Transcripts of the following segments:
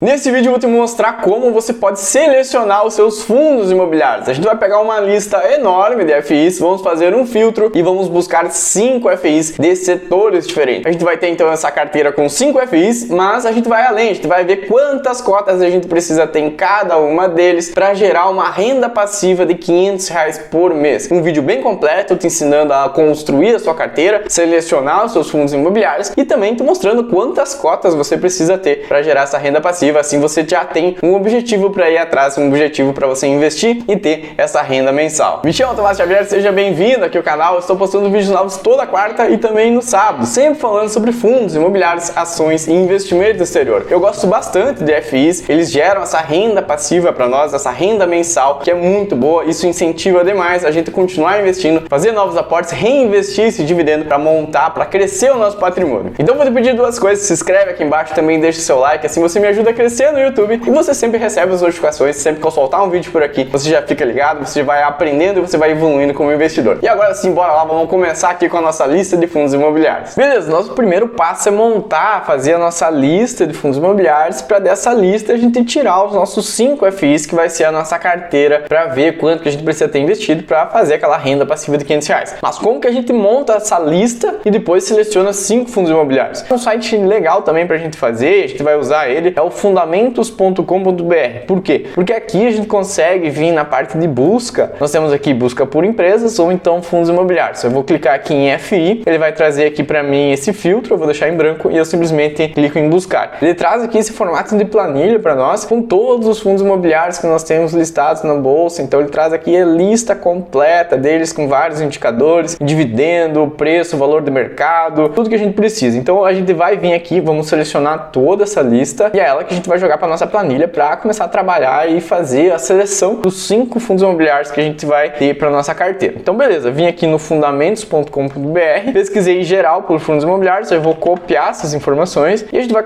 Nesse vídeo eu vou te mostrar como você pode selecionar os seus fundos imobiliários. A gente vai pegar uma lista enorme de FIs, vamos fazer um filtro e vamos buscar 5 FIs de setores diferentes. A gente vai ter então essa carteira com 5 FIs, mas a gente vai além, a gente vai ver quantas cotas a gente precisa ter em cada uma deles para gerar uma renda passiva de R$500 por mês. Um vídeo bem completo te ensinando a construir a sua carteira, selecionar os seus fundos imobiliários e também te mostrando quantas cotas você precisa ter para gerar essa renda passiva. Assim você já tem um objetivo para ir atrás, um objetivo para você investir e ter essa renda mensal. Me chamo Tomás Xavier, seja bem-vindo aqui ao canal. Eu estou postando vídeos novos toda quarta e também no sábado, sempre falando sobre fundos imobiliários, ações e investimentos no exterior. Eu gosto bastante de FIs, eles geram essa renda passiva para nós, essa renda mensal que é muito boa. Isso incentiva demais a gente continuar investindo, fazer novos aportes, reinvestir esse dividendo para montar, para crescer o nosso patrimônio. Então vou te pedir duas coisas: se inscreve aqui embaixo, também deixa o seu like, assim você me ajuda a crescer no YouTube e você sempre recebe as notificações. Sempre que eu soltar um vídeo por aqui, você já fica ligado, você vai aprendendo e você vai evoluindo como investidor. E agora sim, bora lá, vamos começar aqui com a nossa lista de fundos imobiliários. Beleza, nosso primeiro passo é montar, fazer a nossa lista de fundos imobiliários. Para dessa lista a gente tirar os nossos 5 FIs, que vai ser a nossa carteira, para ver quanto que a gente precisa ter investido para fazer aquela renda passiva de R$500. Mas como que a gente monta essa lista e depois seleciona 5 fundos imobiliários? Um site legal também para a gente fazer, a gente vai usar ele, é o fundamentos.com.br. Por quê? Porque aqui a gente consegue vir na parte de busca. Nós temos aqui busca por empresas ou então fundos imobiliários. Eu vou clicar aqui em FI, ele vai trazer aqui para mim esse filtro, eu vou deixar em branco e eu simplesmente clico em buscar. Ele traz aqui esse formato de planilha para nós com todos os fundos imobiliários que nós temos listados na bolsa. Então ele traz aqui a lista completa deles com vários indicadores, dividendo, preço, valor de mercado, tudo que a gente precisa. Então a gente vai vir aqui, vamos selecionar toda essa lista e é ela que a gente vai jogar para nossa planilha para começar a trabalhar e fazer a seleção dos 5 fundos imobiliários que a gente vai ter para nossa carteira. Então beleza, vim aqui no fundamentos.com.br, pesquisei geral por fundos imobiliários, eu vou copiar essas informações e a gente vai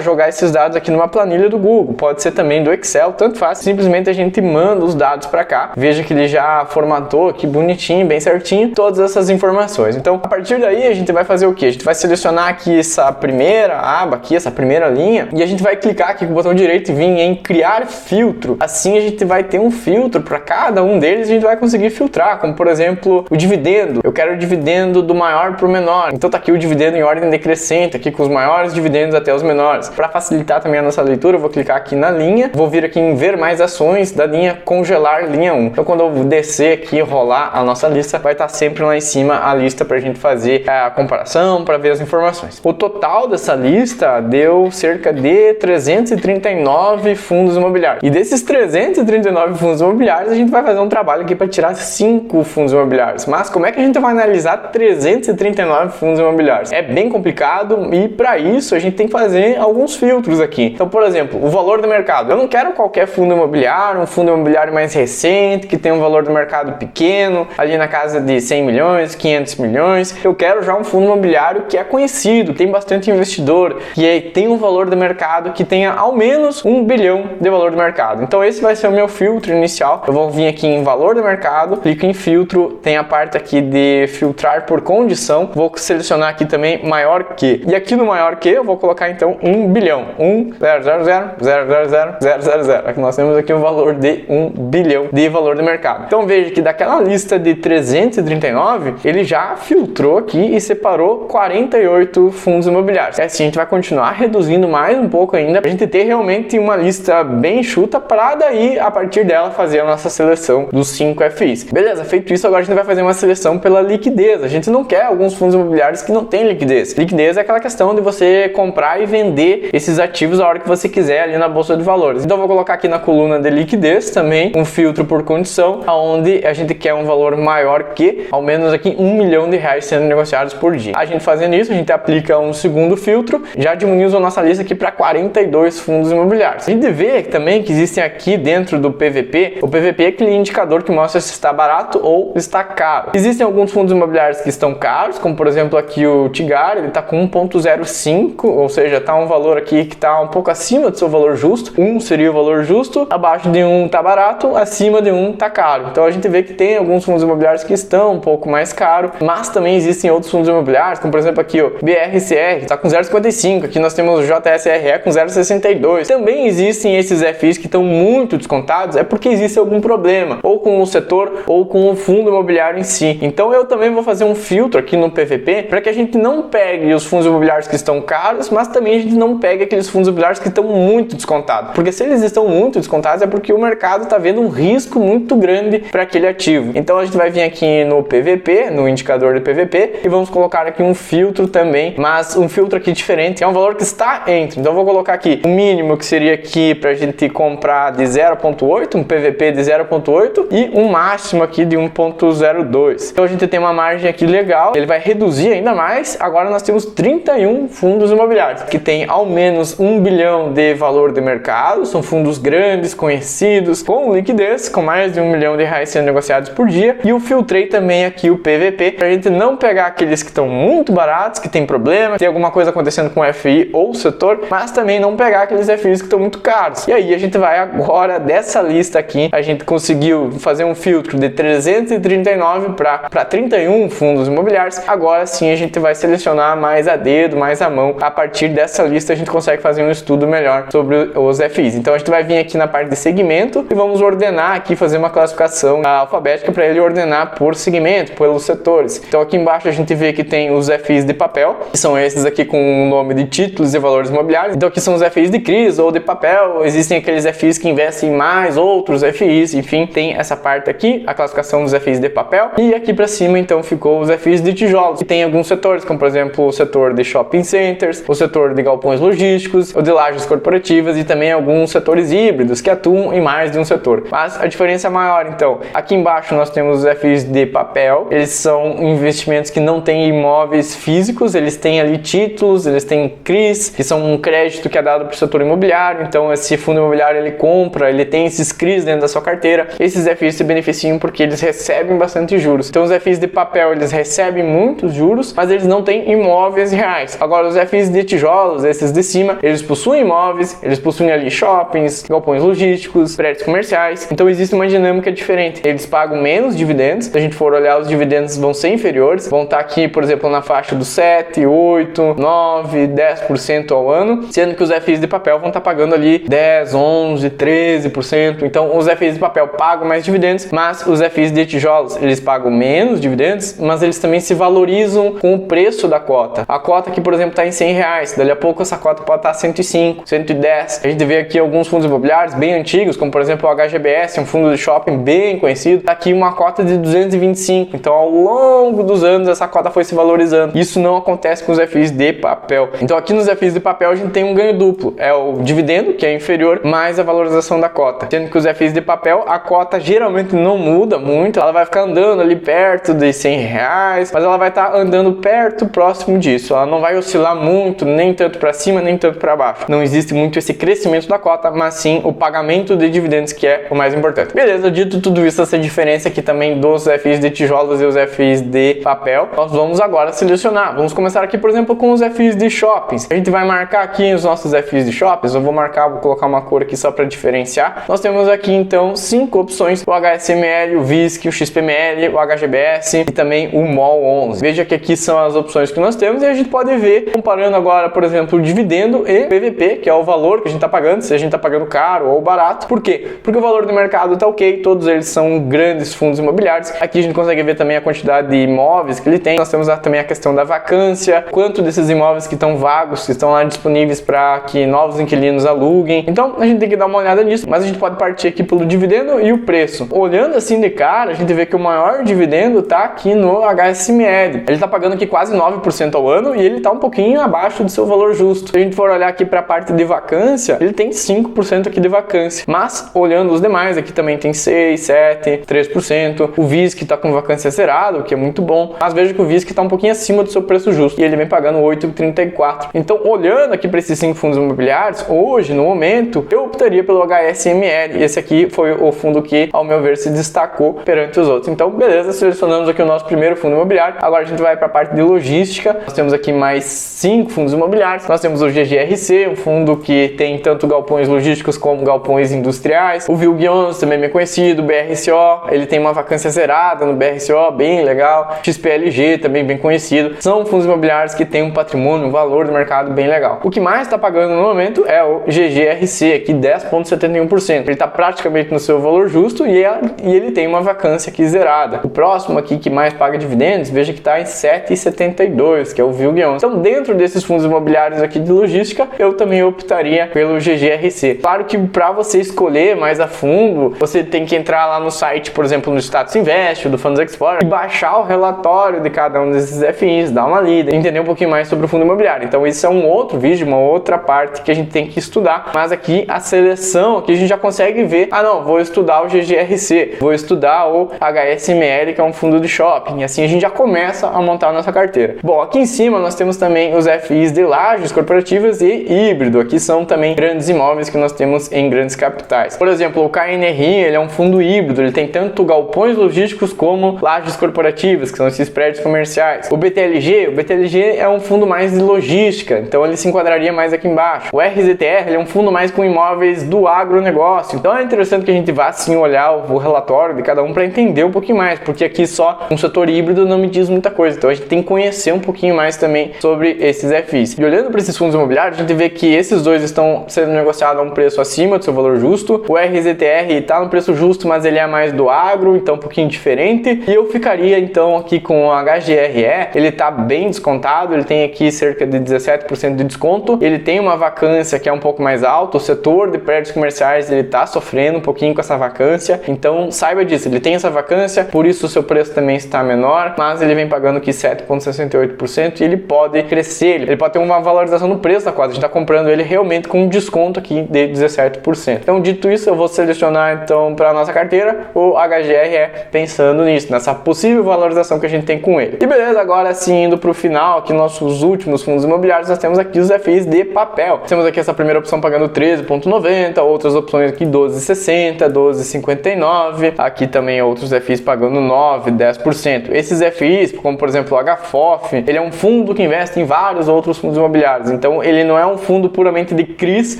jogar esses dados aqui numa planilha do Google, pode ser também do Excel, tanto faz, simplesmente a gente manda os dados para cá. Veja que ele já formatou aqui bonitinho, bem certinho, todas essas informações. Então a partir daí a gente vai fazer o que? A gente vai selecionar aqui essa primeira aba aqui, essa primeira linha, e a gente vai clicar aqui com o botão direito e vir em criar filtro. Assim a gente vai ter um filtro para cada um deles e a gente vai conseguir filtrar, como por exemplo o dividendo. Eu quero o dividendo do maior para o menor, então tá aqui o dividendo em ordem decrescente, aqui com os maiores dividendos até os menores. Para facilitar também a nossa leitura, eu vou clicar aqui na linha, vou vir aqui em ver mais ações da linha congelar linha 1. Então quando eu descer aqui e rolar a nossa lista, vai estar sempre lá em cima a lista para a gente fazer a comparação, para ver as informações. O total dessa lista deu cerca de 339 fundos imobiliários. E desses 339 fundos imobiliários, a gente vai fazer um trabalho aqui para tirar 5 fundos imobiliários. Mas como é que a gente vai analisar 339 fundos imobiliários? É bem complicado e para isso a gente tem que fazer alguns filtros aqui. Então, por exemplo, o valor do mercado. Eu não quero qualquer fundo imobiliário, um fundo imobiliário mais recente, que tem um valor do mercado pequeno, ali na casa de 100 milhões, 500 milhões. Eu quero já um fundo imobiliário que é conhecido, tem bastante investidor, que tem um valor do mercado que tenha ao menos 1 bilhão de valor do mercado. Então esse vai ser o meu filtro inicial. Eu vou vir aqui em valor do mercado, clico em filtro, tem a parte aqui de filtrar por condição, vou selecionar aqui também maior que. E aqui no maior que eu vou colocar então 1 bilhão, 1,000,000,000,000. Aqui nós temos aqui um valor de 1 bilhão de valor do mercado. Então veja que daquela lista de 339, ele já filtrou aqui e separou 48 fundos imobiliários. Assim a gente vai continuar reduzindo mais um pouco ainda, pra gente ter realmente uma lista bem enxuta para daí, a partir dela, fazer a nossa seleção dos 5 FIs. Beleza, feito isso, agora a gente vai fazer uma seleção pela liquidez. A gente não quer alguns fundos imobiliários que não têm liquidez. Liquidez é aquela questão de você comprar e vender esses ativos a hora que você quiser ali na bolsa de valores. Então eu vou colocar aqui na coluna de liquidez também um filtro por condição, onde a gente quer um valor maior que, ao menos aqui, 1 milhão de reais sendo negociados por dia. A gente fazendo isso, a gente aplica um segundo filtro, já diminuímos a nossa lista aqui para 42 fundos imobiliários. A gente vê também que existem aqui dentro do PVP, o PVP é aquele indicador que mostra se está barato ou está caro. Existem alguns fundos imobiliários que estão caros, como por exemplo aqui o Tigar, ele está com 1,05, ou seja, está um valor aqui que está um pouco acima do seu valor justo. 1 seria o valor justo, abaixo de 1 está barato, acima de 1 está caro. Então a gente vê que tem alguns fundos imobiliários que estão um pouco mais caros, mas também existem outros fundos imobiliários, como por exemplo aqui o BRCR, que está com 0,55, aqui nós temos o JSRE com 0,61. 0,62. Também existem esses FIs que estão muito descontados, é porque existe algum problema, ou com o setor, ou com o fundo imobiliário em si. Então eu também vou fazer um filtro aqui no PVP, para que a gente não pegue os fundos imobiliários que estão caros, mas também a gente não pegue aqueles fundos imobiliários que estão muito descontados. Porque se eles estão muito descontados, é porque o mercado está vendo um risco muito grande para aquele ativo. Então a gente vai vir aqui no PVP, no indicador de PVP, e vamos colocar aqui um filtro também, mas um filtro aqui diferente, é um valor que está entre. Então eu vou colocar aqui o mínimo, que seria aqui para a gente comprar de 0,8, um PVP de 0,8 e um máximo aqui de 1,02. Então a gente tem uma margem aqui legal, ele vai reduzir ainda mais. Agora nós temos 31 fundos imobiliários que tem ao menos 1 bilhão de valor de mercado, são fundos grandes, conhecidos, com liquidez, com mais de 1 milhão de reais sendo negociados por dia. E eu filtrei também aqui o PVP para a gente não pegar aqueles que estão muito baratos, que tem problema, tem alguma coisa acontecendo com o FI ou o setor, mas também não pegar aqueles FIs que estão muito caros. E aí a gente vai agora dessa lista aqui, a gente conseguiu fazer um filtro de 339 para 31 fundos imobiliários. Agora sim a gente vai selecionar mais a dedo, mais à mão. A partir dessa lista a gente consegue fazer um estudo melhor sobre os FIs. Então a gente vai vir aqui na parte de segmento e vamos ordenar aqui, fazer uma classificação alfabética para ele ordenar por segmento, pelos setores. Então aqui embaixo a gente vê que tem os FIs de papel, que são esses aqui com o nome de títulos e valores imobiliários. Então aqui são os FIs de CRIs ou de papel, existem aqueles FIs que investem em mais outros FIs, enfim, tem essa parte aqui, a classificação dos FIs de papel. E aqui para cima então ficou os FIs de tijolos, que tem alguns setores, como por exemplo o setor de shopping centers, o setor de galpões logísticos, o de lajes corporativas e também alguns setores híbridos que atuam em mais de um setor. Mas a diferença é maior, então, aqui embaixo nós temos os FIs de papel, eles são investimentos que não têm imóveis físicos, eles têm ali títulos, eles têm CRIs, que são um crédito que é dado para o setor imobiliário. Então esse fundo imobiliário ele compra, ele tem esses CRIs dentro da sua carteira. Esses FIs se beneficiam porque eles recebem bastante juros. Então os FIs de papel eles recebem muitos juros, mas eles não têm imóveis reais. Agora os FIs de tijolos, esses de cima, eles possuem imóveis, eles possuem ali shoppings, galpões logísticos, prédios comerciais. Então existe uma dinâmica diferente. Eles pagam menos dividendos. Se a gente for olhar, os dividendos vão ser inferiores, vão estar aqui, por exemplo, na faixa dos 7, 8, 9, 10% ao ano, sendo que os FIs de papel vão estar pagando ali 10, 11, 13%. Então os FIs de papel pagam mais dividendos, mas os FIs de tijolos, eles pagam menos dividendos, mas eles também se valorizam com o preço da cota. A cota aqui, por exemplo, está em 100 reais, dali a pouco essa cota pode estar 105, 110. A gente vê aqui alguns fundos imobiliários bem antigos, como por exemplo o HGBS, um fundo de shopping bem conhecido, tá aqui uma cota de 225. Então ao longo dos anos essa cota foi se valorizando. Isso não acontece com os FIs de papel. Então aqui nos FIs de papel a gente tem um ganho duplo, é o dividendo, que é inferior, mais a valorização da cota. Sendo que os FIs de papel, a cota geralmente não muda muito, ela vai ficar andando ali perto de 100 reais, mas ela vai estar andando perto, próximo disso. Ela não vai oscilar muito, nem tanto para cima, nem tanto para baixo. Não existe muito esse crescimento da cota, mas sim o pagamento de dividendos, que é o mais importante. Beleza, dito tudo isso, essa diferença aqui também dos FIs de tijolos e os FIs de papel, nós vamos agora selecionar. Vamos começar aqui, por exemplo, com os FIs de shoppings. A gente vai marcar aqui os nossos FIs de shoppings. Eu vou marcar, vou colocar uma cor aqui só para diferenciar. Nós temos aqui então 5 opções: o HSML, o VISC, o XPML, o HGBS e também o MOL 11. Veja que aqui são as opções que nós temos e a gente pode ver, comparando agora, por exemplo, o dividendo e PVP, que é o valor que a gente está pagando, se a gente está pagando caro ou barato. Por quê? Porque o valor do mercado está ok, todos eles são grandes fundos imobiliários. Aqui a gente consegue ver também a quantidade de imóveis que ele tem. Nós temos também a questão da vacância, quanto desses imóveis que estão vagos, que estão lá disponíveis para que novos inquilinos aluguem. Então a gente tem que dar uma olhada nisso, mas a gente pode partir aqui pelo dividendo e o preço. Olhando assim de cara, a gente vê que o maior dividendo está aqui no HSML. Ele está pagando aqui quase 9% ao ano e ele está um pouquinho abaixo do seu valor justo. Se a gente for olhar aqui para a parte de vacância, ele tem 5% aqui de vacância. Mas olhando os demais, aqui também tem 6, 7, 3%. O VISC está com vacância zerada, o que é muito bom. Mas veja que o VISC está um pouquinho acima do seu preço justo e ele vem pagando 8,34. Então, olhando aqui para esses 5 fundos imobiliários, hoje, no momento, eu optaria pelo HSML. Esse aqui foi o fundo que, ao meu ver, se destacou perante os outros. Então, beleza, selecionamos aqui o nosso primeiro fundo imobiliário. Agora a gente vai para a parte de logística. Nós temos aqui mais 5 fundos imobiliários. Nós temos o GGRC, um fundo que tem tanto galpões logísticos como galpões industriais. O VILG11, também bem conhecido. O BRCO, ele tem uma vacância zerada no BRCO, bem legal. XPLG, também bem conhecido. São fundos imobiliários que têm um patrimônio, um valor do mercado bem legal. O que mais está pagando momento é o GGRC, aqui 10,71%. Ele está praticamente no seu valor justo e ele tem uma vacância aqui zerada. O próximo aqui que mais paga dividendos, veja que está em 7,72, que é o VILG11. Então, dentro desses fundos imobiliários aqui de logística, eu também optaria pelo GGRC. Claro que para você escolher mais a fundo, você tem que entrar lá no site, por exemplo, no Status Invest, do Funds Explorer, e baixar o relatório de cada um desses FIs, dar uma lida, entender um pouquinho mais sobre o fundo imobiliário. Então, isso é um outro vídeo, uma outra parte que a gente tem que estudar. Mas aqui a seleção, aqui a gente já consegue ver, não, vou estudar o GGRC, vou estudar o HSML, que é um fundo de shopping. E assim a gente já começa a montar a nossa carteira. Bom, aqui em cima nós temos também os FIs de lajes corporativas e híbrido. Aqui são também grandes imóveis que nós temos em grandes capitais. Por exemplo, o KNRI, ele é um fundo híbrido, ele tem tanto galpões logísticos como lajes corporativas, que são esses prédios comerciais. O BTLG é um fundo mais de logística, então ele se enquadraria mais aqui embaixo. O RZTR, ele é um fundo mais com imóveis do agronegócio. Então é interessante que a gente vá assim olhar o relatório de cada um para entender um pouquinho mais, porque aqui só um setor híbrido não me diz muita coisa. Então a gente tem que conhecer um pouquinho mais também sobre esses FIs. E olhando para esses fundos imobiliários, a gente vê que esses dois estão sendo negociados a um preço acima do seu valor justo. O RZTR está no preço justo, mas ele é mais do agro, então um pouquinho diferente. E eu ficaria então aqui com o HGRE, ele está bem descontado, ele tem aqui cerca de 17% de desconto, ele tem uma vacância que é um pouco mais alta, o setor de prédios comerciais ele está sofrendo um pouquinho com essa vacância, então saiba disso, ele tem essa vacância, por isso o seu preço também está menor, mas ele vem pagando aqui 7,68% e ele pode crescer, ele pode ter uma valorização no preço da quadra, a gente está comprando ele realmente com um desconto aqui de 17%. Então, dito isso, eu vou selecionar então para a nossa carteira o HGRE, pensando nisso, nessa possível valorização que a gente tem com ele. E beleza, agora sim, indo para o final, aqui nossos últimos fundos imobiliários, nós temos aqui os FIs de papel. Temos aqui essa primeira opção pagando 13,90, outras opções aqui 12,60, 12,59, aqui também outros FIs pagando 9, 10%. Esses FIs, como por exemplo o HFOF, ele é um fundo que investe em vários outros fundos imobiliários, então ele não é um fundo puramente de CRIs,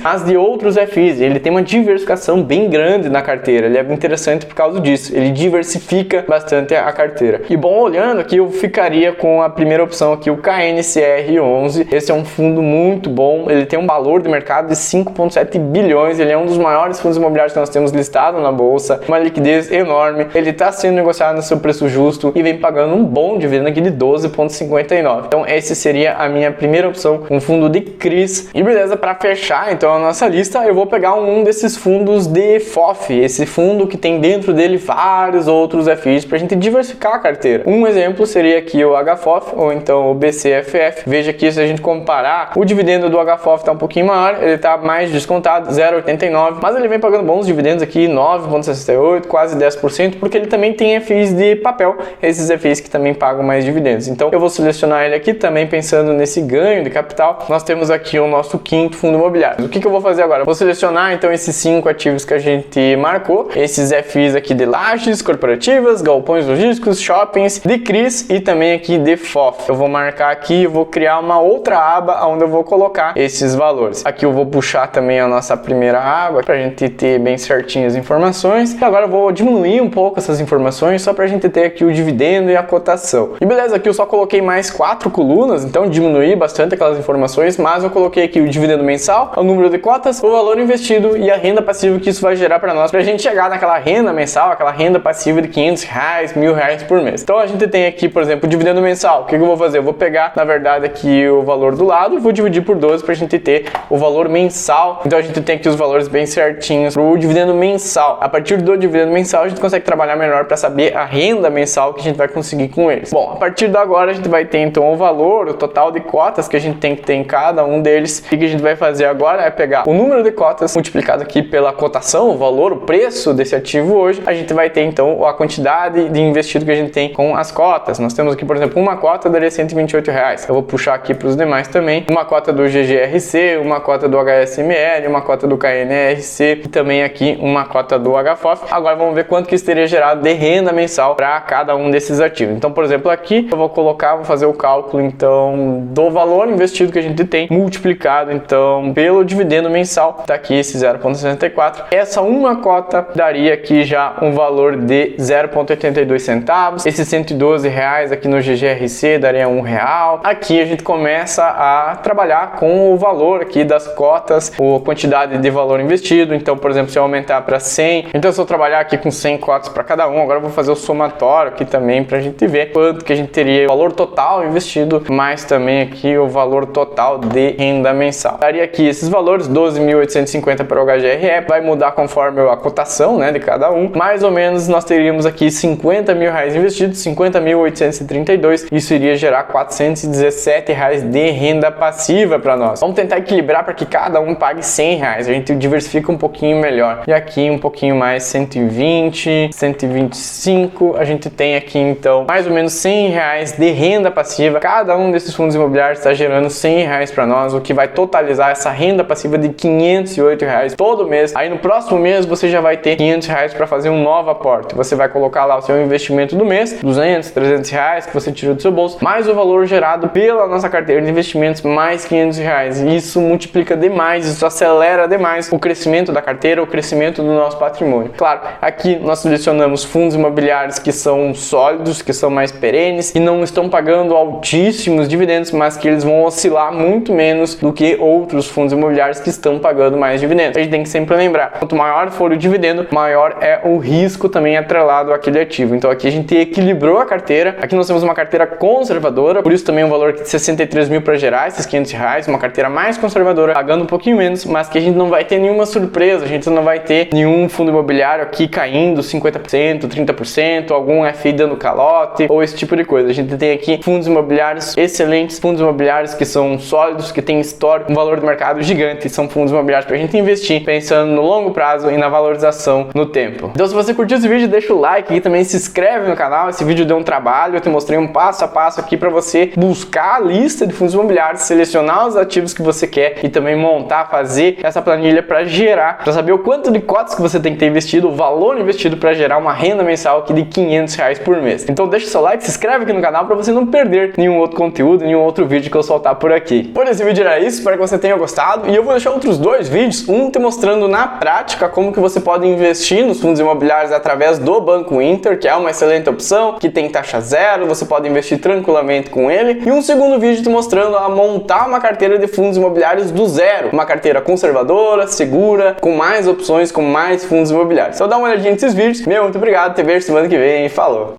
mas de outros FIs, ele tem uma diversificação bem grande na carteira, ele é interessante por causa disso, ele diversifica bastante a carteira. E bom, olhando aqui, eu ficaria com a primeira opção aqui, o KNCR11, esse é um fundo muito bom, ele tem um valor de mercado de 5,7 bilhões, ele é um dos maiores fundos imobiliários que nós temos listado na bolsa, uma liquidez enorme, ele está sendo negociado no seu preço justo e vem pagando um bom dividendo aqui de 12,59. Então esse seria a minha primeira opção, um fundo de CRIs. E beleza, para fechar então a nossa lista, eu vou pegar um desses fundos de FOF, esse fundo que tem dentro dele vários outros FIs para a gente diversificar a carteira. Um exemplo seria aqui o HFOF ou então o BCFF. Veja que se a gente comparar, o dividendo do HFOF está um pouquinho maior, ele está mais descontado, 0,89, mas ele vem pagando bons dividendos aqui, 9,68, quase 10%, porque ele também tem FIs de papel, esses FIs que também pagam mais dividendos. Então eu vou selecionar ele aqui também pensando nesse ganho de capital. Nós temos aqui o nosso quinto fundo imobiliário. O que eu vou fazer agora? Eu vou selecionar então esses 5 ativos que a gente marcou, esses FIs aqui de lajes corporativas, galpões logísticos, shoppings, de CRIs e também aqui de FOF. Eu vou marcar aqui, eu vou criar uma outra aba onde eu vou colocar esses valores. Aqui eu vou puxar também a nossa primeira aba para a gente ter bem certinho as informações. E agora eu vou diminuir um pouco essas informações só para a gente ter aqui o dividendo e a cotação. E beleza, aqui eu só coloquei mais 4 colunas, então diminuí bastante aquelas informações, mas eu coloquei aqui o dividendo mensal, o número de cotas, o valor investido e a renda passiva que isso vai gerar para nós, para a gente chegar naquela renda mensal, aquela renda passiva de R$500, R$1.000 por mês. Então a gente tem aqui, por exemplo, o dividendo mensal. O que eu vou fazer? Eu vou pegar, na verdade, aqui o valor do lado e vou dividir por 12 para a gente ter o valor mensal. Então a gente tem aqui os valores bem certinhos para o dividendo mensal. A partir do dividendo mensal a gente consegue trabalhar melhor para saber a renda mensal que a gente vai conseguir com eles. Bom, a partir de agora a gente vai ter então o valor, o total de cotas que a gente tem que ter em cada um deles. O que a gente vai fazer agora é pegar o número de cotas multiplicado aqui pela cotação, o valor, o preço desse ativo hoje. A gente vai ter então a quantidade de investido que a gente tem com as cotas. Nós temos aqui, por exemplo, uma cota daria R$128. Eu vou puxar aqui para os demais também. Uma cota do GGRC, uma cota do HSML, uma cota do KNRC e também aqui uma cota do HFOF. Agora vamos ver quanto que isso teria gerado de renda mensal para cada um desses ativos. Então, por exemplo, aqui eu vou colocar, vou fazer o cálculo então do valor investido que a gente tem multiplicado então pelo dividendo mensal. Tá aqui esse 0,64. Essa uma cota daria aqui já um valor de 0,82 centavos. Esses R$112 aqui no GGRC daria R$1. Aqui a gente começa a trabalhar com o valor valor aqui das cotas, a quantidade de valor investido. Então, por exemplo, se eu aumentar para 100, então se eu trabalhar aqui com 100 cotas para cada um, agora eu vou fazer o somatório aqui também para a gente ver quanto que a gente teria o valor total investido, mais também aqui o valor total de renda mensal. Daria aqui esses valores, 12.850 para o HGRE, vai mudar conforme a cotação, né, de cada um. Mais ou menos nós teríamos aqui 50 mil reais investidos, 50.832, isso iria gerar 417 reais de renda passiva para nós. Vamos tentar equilibrar para que cada um pague 100 reais, a gente diversifica um pouquinho melhor. E aqui um pouquinho mais, 120, 125, a gente tem aqui então mais ou menos 100 reais de renda passiva. Cada um desses fundos imobiliários está gerando 100 reais para nós, o que vai totalizar essa renda passiva de 508 reais todo mês. Aí no próximo mês você já vai ter 500 reais para fazer um novo aporte. Você vai colocar lá o seu investimento do mês, 200, 300 reais que você tirou do seu bolso, mais o valor gerado pela nossa carteira de investimentos, mais 500 reais. Isso multiplica demais, isso acelera demais o crescimento da carteira, o crescimento do nosso patrimônio. Claro, aqui nós selecionamos fundos imobiliários que são sólidos, que são mais perenes e não estão pagando altíssimos dividendos, mas que eles vão oscilar muito menos do que outros fundos imobiliários que estão pagando mais dividendos. A gente tem que sempre lembrar, quanto maior for o dividendo, maior é o risco também atrelado àquele ativo. Então aqui a gente equilibrou a carteira, aqui nós temos uma carteira conservadora, por isso também um valor de 63 mil para gerar esses 500 reais, uma carteira mais conservadora, pagando um pouquinho menos, mas que a gente não vai ter nenhuma surpresa, a gente não vai ter nenhum fundo imobiliário aqui caindo 50%, 30%, algum FI dando calote ou esse tipo de coisa. A gente tem aqui fundos imobiliários excelentes, fundos imobiliários que são sólidos, que têm histórico, um valor de mercado gigante, são fundos imobiliários para a gente investir pensando no longo prazo e na valorização no tempo. Então se você curtiu esse vídeo, deixa o like e também se inscreve no canal. Esse vídeo deu um trabalho, eu te mostrei um passo a passo aqui para você buscar a lista de fundos imobiliários, selecionar os ativos que você quer e também montar, fazer essa planilha para gerar, para saber o quanto de cotas que você tem que ter investido, o valor investido para gerar uma renda mensal aqui de 500 reais por mês. Então deixa o seu like, se inscreve aqui no canal para você não perder nenhum outro conteúdo, nenhum outro vídeo que eu soltar por aqui. Por esse vídeo era isso, espero que você tenha gostado e eu vou deixar outros dois vídeos, um te mostrando na prática como que você pode investir nos fundos imobiliários através do Banco Inter, que é uma excelente opção, que tem taxa zero, você pode investir tranquilamente com ele, e um segundo vídeo te mostrando a montar uma carteira de fundos imobiliários do zero, uma carteira conservadora, segura, com mais opções, com mais fundos imobiliários. Então dá uma olhadinha nesses vídeos. Muito obrigado, te vejo semana que vem, falou!